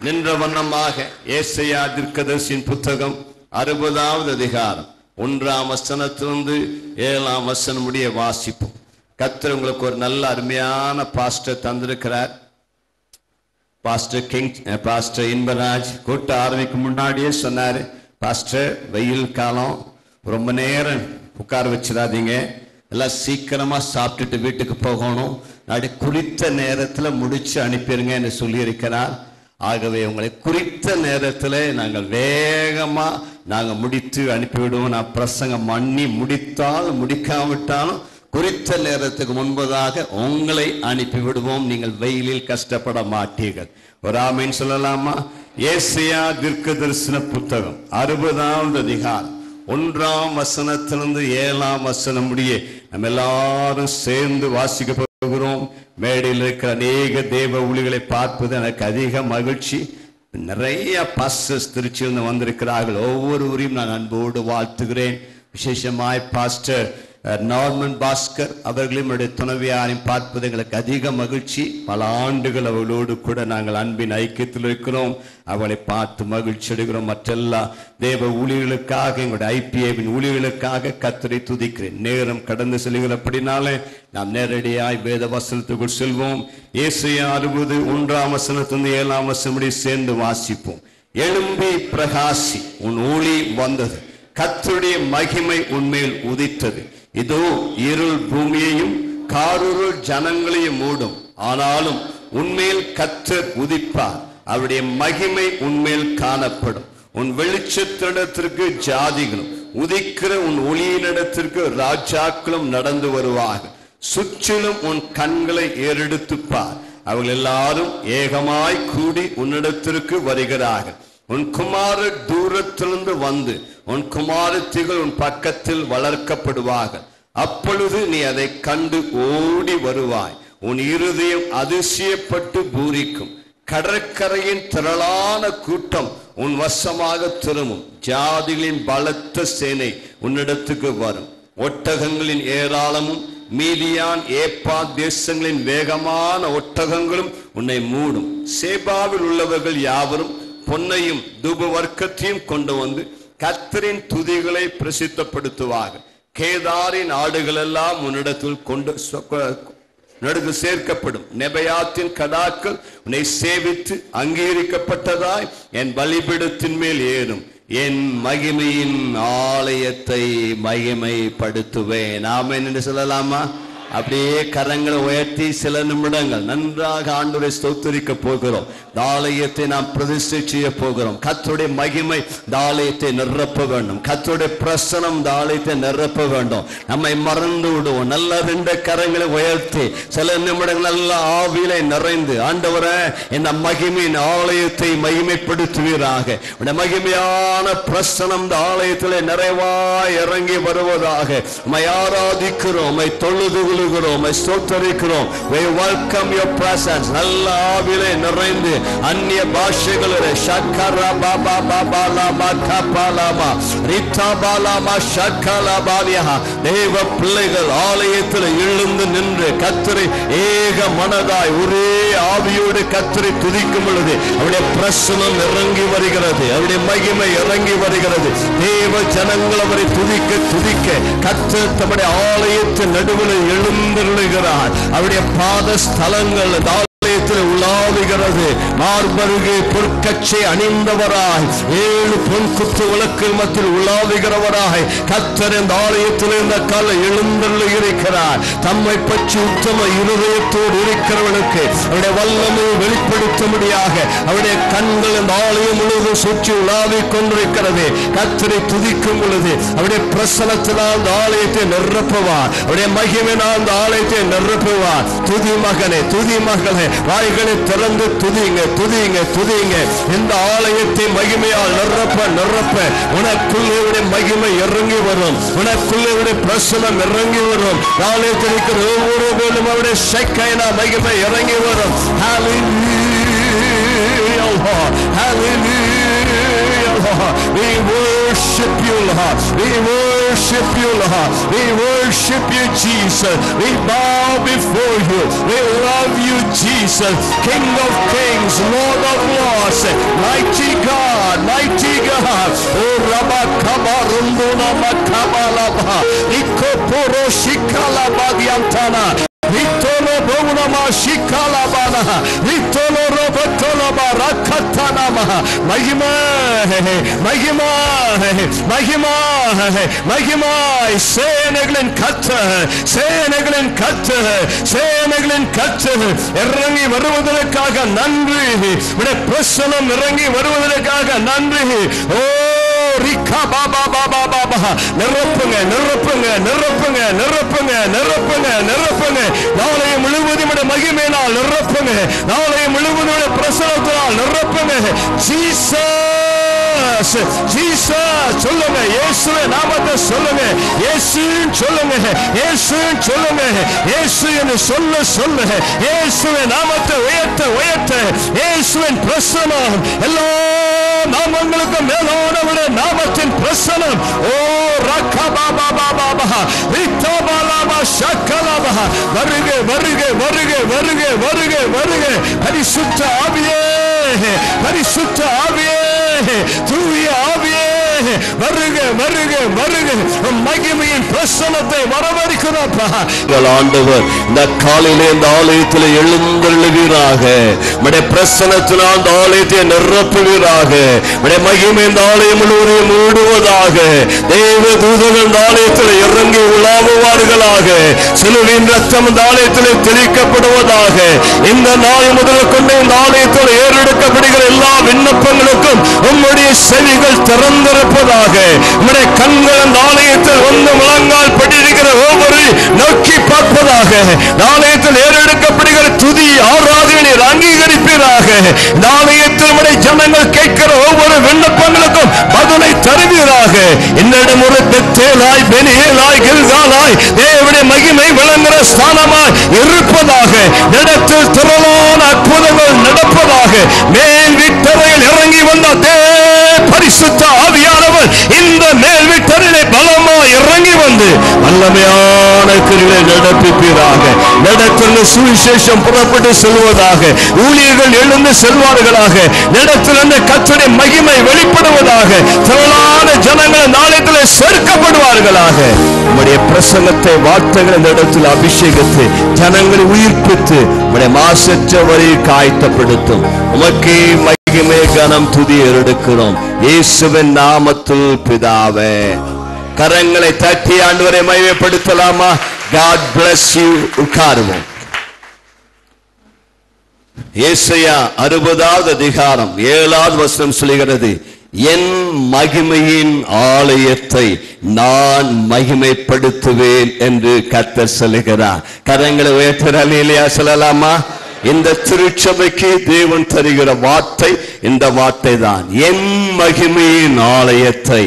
நின்ற வண்ணமாக ஏசாயா தீர்க்கதரிசியின் புத்தகம் 60வது அதிகாரம் 1ஆம் வசனத்திலிருந்து 7ஆம் வசனம் முடிய வாசிப்போம். கர்த்தர் உங்களுக்கு ஒரு நல்ல அருமையான பாஸ்டர் தந்திருக்கிறார். பாஸ்டர் இன்பராஜ் கூட்ட ஆரம்பிக்கும் முன்னாடியே சொன்னார், பாஸ்டர் வெயில் காலம் ரொம்ப நேரம் உட்கார வச்சிடாதீங்க, எல்லாம் சீக்கிரமா சாப்பிட்டுட்டு வீட்டுக்கு போகணும், அப்படி குறித்த நேரத்தில் முடிச்சு அனுப்பிடுங்க என்று சொல்லியிருக்கிறார். ஆகவே உங்களை குறித்த நேரத்தில் நாங்கள் வேகமாக நாங்கள் முடித்து அனுப்பிவிடுவோம். நான் பிரசங்கம் பண்ணி முடித்தாலும் முடிக்காவிட்டாலும் குறித்த நேரத்துக்கு முன்பதாக உங்களை அனுப்பிவிடுவோம். நீங்கள் வெயிலில் கஷ்டப்பட மாட்டீர்கள். ஒரு ஆமீன் சொல்லலாமா? ஏசாயா தீர்க்கதரிசன புத்தகம் 60வது அதிகாரம் 1ஆம் வசனத்திலிருந்து 7ஆம் வசனம் முடிய நம்ம எல்லாரும் சேர்ந்து வாசிக்க போகிறோம். மேடையில் இருக்கிற அநேக தேவ ஊழியர்களை பார்ப்பது எனக்கு அதிக மகிழ்ச்சி. நிறைய பாஸ்டர்ஸ் திருச்சியிலிருந்து வந்திருக்கிறார்கள். ஒவ்வொருவரையும் நான் அன்போடு வாழ்த்துகிறேன். விசேஷமாய் பாஸ்டர் நார்மன் பாஸ்கர் அவர்களையும் என்னுடைய துணைவியாரையும் பார்ப்பது எங்களுக்கு அதிக மகிழ்ச்சி. பல ஆண்டுகள் அவர்களோடு கூட நாங்கள் அன்பின் ஐக்கியத்தில் இருக்கிறோம். அவளை பார்த்து மகிழ்ச்சி அடைகிறோம். மற்றெல்லா தேவ ஊழியர்களுக்காக, எங்களுடைய ஐபிஏவின் ஊழியர்களுக்காக கர்த்தரை துதிக்கிறேன். நேரம் கடந்து செல்கிறபடினாலே நாம் நேரடியாய் வேத வசனத்துக்குள் செல்வோம். ஏசாயா 60 1ஆம் வசனத்திலிருந்து 7ஆம் வசனம் முடிய சேர்ந்து வாசிப்போம். எழும்பி பிரகாசி, உன் ஒளி வந்தது, கர்த்தருடைய மகிமை உன்மேல் உதித்தது. இதோ இருள் பூமியையும் காரிருள் ஜனங்களையும் மூடும், ஆனாலும் உன்மேல் கர்த்தர் உதிப்பார், அவருடைய மகிமை உன்மேல் காணப்படும். உன் வெளிச்சத்திடத்திற்கு ஜாதிகளும் உதிக்கிற உன் ஒளியினிடத்திற்கு ராஜாக்களும் நடந்து வருவார்கள். சுற்றிலும் உன் கண்களை ஏறெடுத்துப்பார், அவர்கள் எல்லாரும் ஏகமாய் கூடி உன்னிடத்திற்கு வருகிறார்கள். உன் குமாரர் தூரத்திலிருந்து வந்து உன் குமாரத்திகள் உன் பக்கத்தில் வளர்க்கப்படுவார்கள். அப்பொழுது நீ அதை கண்டு ஓடி வருவாய். உன் இருதயம் அதிசயப்பட்டு பூரிக்கும். கடற்கரையின் திரளான கூட்டம் உன் வசமாக திரும்பும். ஜாதிகளின் பலத்த சேனை உன்னிடத்துக்கு வரும். ஒட்டகங்களின் ஏராளமும் மீதியான் ஏப்பா தேசங்களின் வேகமான ஒட்டகங்களும் உன்னை மூடும். சேபாவில் உள்ளவர்கள் யாவரும் பொன்னையும் தூப வர்க்கத்தையும் கொண்டு வந்து கர்த்தரின் துதிகளை பிரசித்தப்படுத்துவார்கள். கேதாரின் ஆடுகள் எல்லாம் உன்னிடத்தில் கொண்டு சேர்க்கப்படும். நெபயாத்தின் கடாக்கள் உன்னை சேவித்து அங்கீகரிக்கப்பட்டதாய் என் பலிபீடத்தின் மேல் ஏறும். என் மகிமையின் ஆலயத்தை மகிமைப்படுத்துவேன். ஆமென் என்று சொல்லலாமா? அப்படியே கரங்களை உயர்த்தி சில நிமிடங்கள் நன்றாக ஆண்டவரை ஸ்தோத்திரிக்க போகிறோம். ஆலயத்தை நாம் பிரதிஷ்டை செய்ய போகிறோம். கர்த்தருடைய மகிமை ஆலயத்தை நிரப்ப வேண்டும். கர்த்தருடைய பிரசனம் ஆலயத்தை நிரப்ப வேண்டும். நம்மை மறந்து விடுவோம். நல்ல 2 கரங்களை உயர்த்தி சில நிமிடங்கள் நல்ல ஆவியிலே நிறைந்து, ஆண்டவரே இந்த மகிமையின் ஆலயத்தை மகிமைப்படுத்துவீராக. இந்த மகிமையான பிரசனம் ஆலயத்திலே நிறைவாய் இறங்கி வருவதாக. உம்மை ஆராதிக்கிறோம், உம்மை தொழுது ஸ்தோத்திரிக்கிறோம். We welcome your presence. நல்ல ஆவியிலே நிறைந்து அந்நிய பாஷைகளிலே ஷக்கரா பாபா பாபா லாமா கபாலாமா ரித்தாபாலாமா ஷக்கலாபாலியா தேவ பிள்ளைகள் ஆலயத்தில் எழுந்து நின்று கர்த்தரை ஏக மனதாய் ஒரே ஆவியோடு கர்த்தரை துதிக்கும் பொழுது அவருடைய பிரசனம் இறங்கி வருகிறது, அவருடைய மகிமை இறங்கி வருகிறது. தேவ ஜனங்கள் அவரை துதிக்க துதிக்க கர்த்தர் தம்முடைய ஆலயத்தின் நடுவில் எழுந்தருளுகிறார். அவருடைய பாத ஸ்தலங்கள் உலாவுகிறது. மார்பருகே பொற்கச்சை அணிந்தவராய் 7 பொன் குத்து விளக்கு மத்தியில் உலாவுகிறவராய் கர்த்தர் இந்த ஆலயத்தில் இந்த கால எழுந்தருளுகிறார். தம்மை பற்றி உத்தம இருதயத்தோடு இருக்கிறவனுக்கு அவருடைய வல்லமை வெளிப்படுத்தும்படியாக அவருடைய கண்கள் இந்த ஆலயம் முழுவதும் சுற்றி உலாவிக் கொண்டிருக்கிறது. கர்த்தரை துதிக்கும் பொழுது அவருடைய பிரசனத்தினால் இந்த ஆலயத்தை நிரப்புவார், அவருடைய மகிமையினால் இந்த ஆலயத்தை நிரப்புவார். துதி மகனே, துதி மகளே, வாய்களை திறந்து துதிங்க துதிங்க துதிங்க. இந்த ஆலயத்தை மகிமையால் நிரப்ப நிரப்ப உனக்குள்ளே மகிமை இறங்கி வரும், உனக்குள்ளே பிரசனம் இறங்கி வரும். ஆலயத்தில் இருக்கிற ஒவ்வொரு பேரும் அவருடைய ஷெக்கைனா மகிமை இறங்கி வரும். We worship you, Lord. We worship you, Lord. We worship you, Jesus. We bow before you. We love you, Jesus. King of kings, Lord of lords. mighty God, mighty God. Oh Rabba Kabarunduna Makabalaba Ikoporo Shikala Badiantana Vitolo Bonama Shikalabana Vitolo Robotolaba Rakatanama Mahima Mahima Mahima Mahima Seneglin Kata Seneglin Kata Seneglin Kata Erangi Varuvadakaga Nandri Vide Prasanam Erangi Varuvadakaga Nandri Oh Rika Baba Baba Baba Nirupanga Nirupanga Nirupanga Nirupanga Nirupanga Nirupanga நாளைய முழுவதும் மகிமையினால் நிரப்புங்க நாளைய முழுவதும் பிரசன்னத்தால் நிரப்புங்க Jesus Jesus சொல்லுங்க இயேசுவின் நாமத்தை சொல்லுங்க இயேசுன்னு சொல்லுங்க இயேசுன்னு சொல்லுங்க இயேசு என்று சொல்ல சொல்ல இயேசுவின் நாமத்தை உயர்த்த உயர்த்த இயேசுவின் பிரசன்னம் எல்லா நாமங்களுக்கும் மேலானவருடைய நாமத்தின் பிரசன்னம் ஓ ரக்கபா பாபா பாபா ரித்தபாலாபா ஷக்கலாபா வருக வருக வருக வருக வருக வருக பரிசுத்த ஆவியே பரிசுத்த ஆவியே தூய ஆவியே வருக வருக வருக மகிமையின் பிரசன்னத்தை வரவழைக்கிறோம்ப்பா. ஆண்டவர் இந்த காலையிலே இந்த ஆலயத்தில் எழுந்தருளுவீராக உம்முடைய பிரசன்னத்தினால் இந்த ஆலயத்தை நிரப்புவீராக உம்முடைய மகிமை இந்த ஆலயம் முழுவதும் மூடுவதாக தேவ தூதர்கள் இந்த ஆலயத்தில் இறங்கி உலாவுவார்களாக சிலுவையின் ரத்தம் இந்த ஆலயத்தில் தெளிக்கப்படுவதாக இந்த நாள் முதல் கொண்டு இந்த ஆலயத்தில் ஏறெடுக்கப்படுகிற எல்லா விண்ணப்பங்களுக்கும் உம்முடைய செவிகள் திறந்திருப்பதாக உம்முடைய கண்கள் அந்த ஆலயத்தில் வந்து முழங்கால் படியிருக்கிற ஒவ்வொரு நோக்கி பார்ப்பதாக ஆலயத்தில் ஏறெடுக்கப்படுகிற துதி ஆராதனை அங்கீகரிப்பீராக ஆலயத்தில் உம்முடைய ஜனங்கள் கேட்கிற ஒவ்வொரு விண்ணப்பங்களுக்கும் பதிலை தருவீராக என்னிடம் ஒரு பெத்தேலாய் பெனியேலாய் கில்காலாய் தேவனுடைய மகிமை விளங்குகிற ஸ்தானமாய் இருப்பதாக இடத்தில் திரளான அற்புதங்கள் நடப்பதாக மேல் வீட்டறையில் இறங்கி வந்த பரிசுத்த ஆவியானவர் இந்த மேல் வீட்டறையிலே பலமாய் இறங்கி வந்து வல்லமையான கிரியை நடப்பிப்பீராக நடத்துள்ள சுவிசேஷம் புறப்பட்டு செல்வதாக ஊழியர்கள் எழுந்து செல்வார்களாக நடத்துல கர்த்தருடைய மகிமை வெளிப்படுவதாக திரளான ஜனங்கள் நாளையிலே சேர்க்கப்படுவார்களாக உம்முடைய பிரசன்னத்தை வார்த்தைகள் இந்த இடத்தில் அபிஷேகத்தை ஜனங்களை உயிர்ப்பித்து உம்முடைய மாசற்ற வரை காய்த்தப்படுத்தும் உமக்கே மகிமை கனம் துதி எடுக்கிறோம் இயேசுவின் நாமத்தில் பிதாவே. கரங்களை தட்டி ஆண்டவரை மகிமைப்படுத்தலாமா? God bless you. உட்காருவோம். ஏசாயா 60வது அதிகாரம் 7வது வசனம் சொல்கிறது, என் மகிமையின் ஆலயத்தை நான் மகிமைப்படுத்துவேன் என்று கர்த்தர் சொல்லுகிறார். கரங்களை உயர்த்தி அல்லேலூயா சொல்லலாமா? இந்த திருச்சபைக்கு தேவன் தருகிற வார்த்தை இந்த வார்த்தை தான், என் மகிமையின் ஆலயத்தை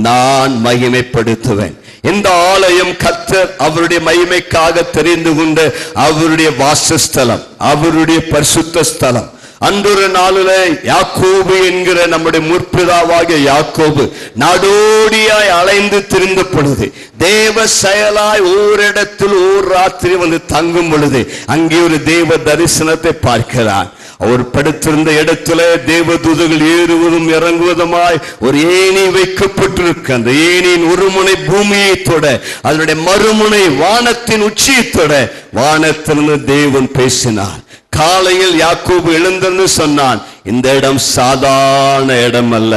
நான் மகிமைப்படுத்துவேன். இந்த ஆலயம் கர்த்தர் அவருடைய மகிமைக்காக தெரிந்து கொண்ட அவருடைய வாசஸ்தலம், அவருடைய பரிசுத்த ஸ்தலம். அன்றொரு நாளிலே யாக்கோபு என்கிற நம்முடைய முற்பிதாவாகிய யாக்கோபு நாடோடியாய் அலைந்து திரிந்த பொழுது தேவ செயலாய் ஓரிடத்தில் ஓர் ராத்திரி வந்து தங்கும் பொழுது அங்கே ஒரு தேவ தரிசனத்தை பார்க்கிறான். அவர் படுத்திருந்த இடத்துல தேவதூதர்கள் ஏறுவதும் இறங்குவதுமாய் ஒரு ஏணி வைக்கப்பட்டிருக்கு. அந்த ஏணியின் ஒரு முனை பூமியை தொட, அதனுடைய மறுமுனை வானத்தின் உச்சியை தொட வானத்திலிருந்து தேவன் பேசினார். காலையில் யாக்கோபு எழுந்தன்னு சொன்னான், இந்த இடம் சாதாரண இடம் அல்ல,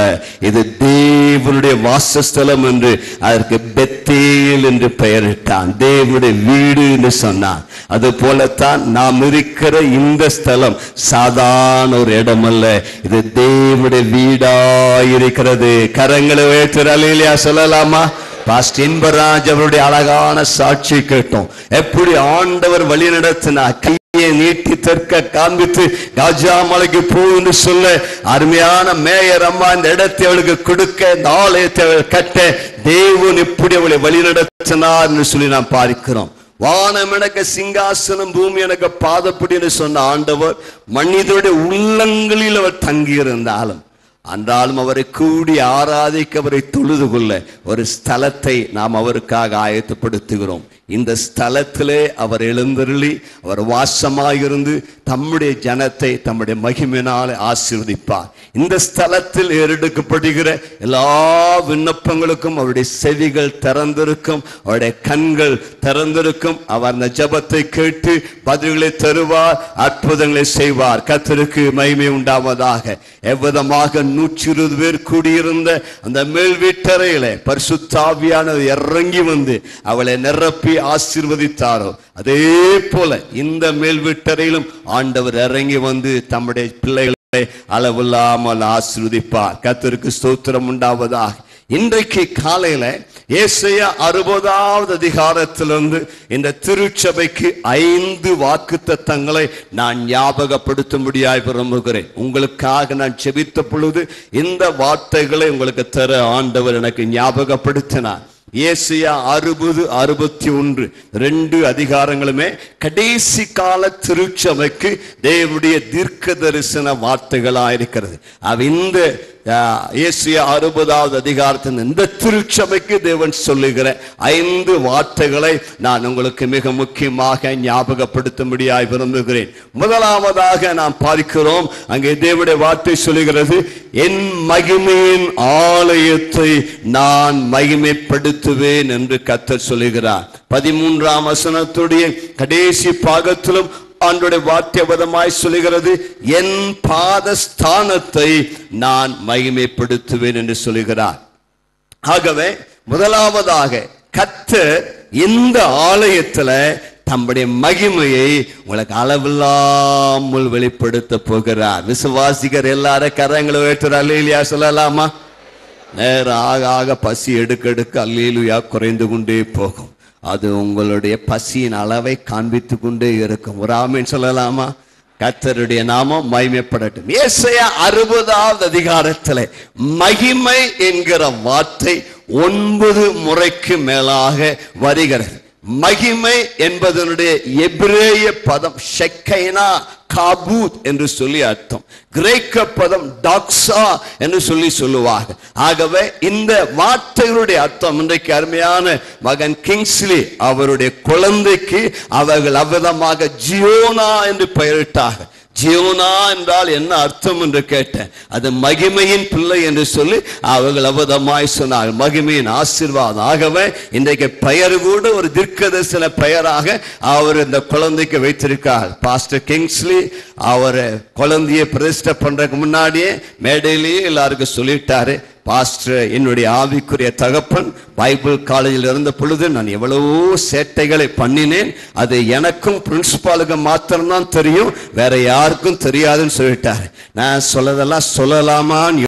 இது தேவனுடைய வாசஸ்தலம் என்று அதற்கு பெத்தேல் என்று பெயரிட்டான். தேவனுடைய வீடு என்று சொன்னான். அது போலத்தான் நாம் இருக்கிற இந்த ஸ்தலம் சாதாரண ஒரு இடம் அல்ல, இது தேவனுடைய வீடாயிருக்கிறது. கரங்களை உயர்த்தி அல்லேலூயா சொல்லலாமா? பாஸ்டர் இன்பராஜ் அவருடைய அழகான சாட்சி கேட்டோம். எப்படி ஆண்டவர் வழி நடத்தினார். கையை நீட்டி தெற்க காண்பித்து காஜா மலைக்கு போன்னு சொல்ல அருமையான மேயர் அம்மா இந்த இடத்தை அவளுக்கு கொடுக்க, இந்த ஆலயத்தை கட்ட தேவன் எப்படி அவளை வழி நடத்தினார் என்று சொல்லி நாம் பார்க்கிறோம். வானம் எனக்கு சிங்காசனம், பூமி எனக்கு பாதப்படி சொன்ன ஆண்டவர் மனிதனுடைய உள்ளங்களில் அவர் தங்கியிருந்தாலும் அன்றாலும் அவரை கூடி ஆராதிக்க, அவரை தொழுது கொள்ள ஒரு ஸ்தலத்தை நாம் அவருக்காக ஆயத்தப்படுத்துகிறோம். இந்த ஸ்தலத்திலே அவர் எழுந்தருளி அவர் வாசமாயிருந்து தம்முடைய ஜனத்தை தம்முடைய மகிமையினால் ஆசீர்வதிப்பார். இந்த ஸ்தலத்தில் ஏறெடுக்கப்படுகிற எல்லா விண்ணப்பங்களுக்கும் அவருடைய செவிகள் திறந்திருக்கும், அவருடைய கண்கள் திறந்திருக்கும். அவர் அந்த ஜெபத்தை கேட்டு பதில்களை தருவார், அற்புதங்களை செய்வார். கர்த்தருக்கு மகிமை உண்டாவதாக. எவ்விதமாக 120 பேர் கூடியிருந்த அந்த மேல் வீட்டறையிலே பரிசுத்த ஆவியானவர் இறங்கி வந்து அவளை நிரப்பி ஆசீர்வதித்தாரோ, அதே போல இந்த மேல் வீட்டறையிலும் ஆண்டவர் இறங்கி வந்து தம்முடைய பிள்ளைகளை அளவில்லாமல் ஆசீர்வதிப்பார். கர்த்தருக்கு ஸ்தோத்திரம் உண்டாவதாக. இன்றைக்கு காலையில ஏசாயா 60வது அதிகாரத்திலிருந்து இந்த திருச்சபைக்கு 5 வாக்குத்தத்தங்களை நான் ஞாபகப்படுத்தும்படியாய் விரும்புகிறேன். உங்களுக்காக நான் செபித்த பொழுது இந்த வார்த்தைகளை உங்களுக்கு தர ஆண்டவர் எனக்கு ஞாபகப்படுத்தினார். ஏசாயா 60, 61 2 அதிகாரங்களுமே கடைசி கால திருச்சபைக்கு தேவனுடைய தீர்க்க தரிசன வார்த்தைகளாயிருக்கிறது. இந்த ஏசாயா 60வது அதிகாரத்தின் இந்த திருச்சபைக்கு தேவன் சொல்லுகிற 5 வார்த்தைகளை நான் உங்களுக்கு மிக முக்கியமாக ஞாபகப்படுத்தும்படியாய் விரும்புகிறேன். முதலாவதாக நாம் பார்க்கிறோம், அங்கே தேவனுடைய வார்த்தை சொல்லுகிறது, என் மகிமையின் ஆலயத்தை நான் மகிமைப்படுத்துவேன் என்று கர்த்தர் சொல்லுகிறார். 13ஆம் வசனத்துடைய கடைசி பாகத்திலும் ஆண்டவருடைய வார்த்தைவதமாய் சொல்லுகிறது, என் பாதஸ்தானத்தை நான் மகிமைப்படுத்துவேன் என்று சொல்லுகிறார். ஆகவே முதலாவதாக கர்த்தர் இந்த ஆலயத்துல தம்முடைய மகிமையை உங்களுக்கு அளவில்லாமல் வெளிப்படுத்த போகிறார். விசுவாசிகர் எல்லாரும் கரங்களை உயர்த்துற அல்லேலூயா சொல்லலாமா? நேரம் ஆக ஆக பசி எடுக்க அல்லேலூயா குறைந்து கொண்டே போகும். அது உங்களுடைய பசியின் அளவை காண்பித்து கொண்டே இருக்கும். ஒரு ஆமென் சொல்லலாமா? கர்த்தருடைய நாமம் மகிமைப்படட்டும். ஏசாயா 60வது அதிகாரத்தில் மகிமை என்கிற வார்த்தை 9 முறைக்கு மேலாக வருகிறது. மகிமை என்பதனுடைய எபிரேய பதம் ஷெக்கைனா காபூத் என்று சொல்லி அர்த்தம். கிரேக்க பதம் டாக்ஸா என்று சொல்லுவாங்க. ஆகவே இந்த வார்த்தைகளுடைய அர்த்தம், இன்றைக்கு அருமையான மகன் கிங்ஸ்லி அவருடைய குழந்தைக்கு அவர்கள் அவ்விதமாக ஜியோனா என்று பெயரிட்டார்கள். ஜியோனா என்றால் என்ன அர்த்தம் என்று கேட்டேன். அது மகிமையின் பிள்ளை என்று சொல்லி அவர்கள் அவதமாய் சொன்னார், மகிமையின் ஆசீர்வாதம். ஆகவே இன்றைக்கு பெயர் கூட ஒரு தீர்க்கதரிசன பெயராக அவர் இந்த குழந்தைக்கு வைத்திருக்கார். பாஸ்டர் கிங்ஸ்லி அவர் குழந்தையை பிரதிஷ்டை பண்றதுக்கு முன்னாடியே மேடையிலேயே எல்லாருக்கும் சொல்லிட்டாரு, பாஸ்டர் என்னுடைய ஆவிக்குரிய தகப்பன் பைபிள் காலேஜில் இருந்த பொழுது நான் எவ்வளவோ சேட்டைகளை பண்ணினேன், அது எனக்கும் பிரின்சிபாலுக்கு மாத்திரம்தான் தெரியும், வேற யாருக்கும் தெரியாதுன்னு சொல்லிட்டாரு. நான் சொல்லதெல்லாம் சொல்லலாமான்னு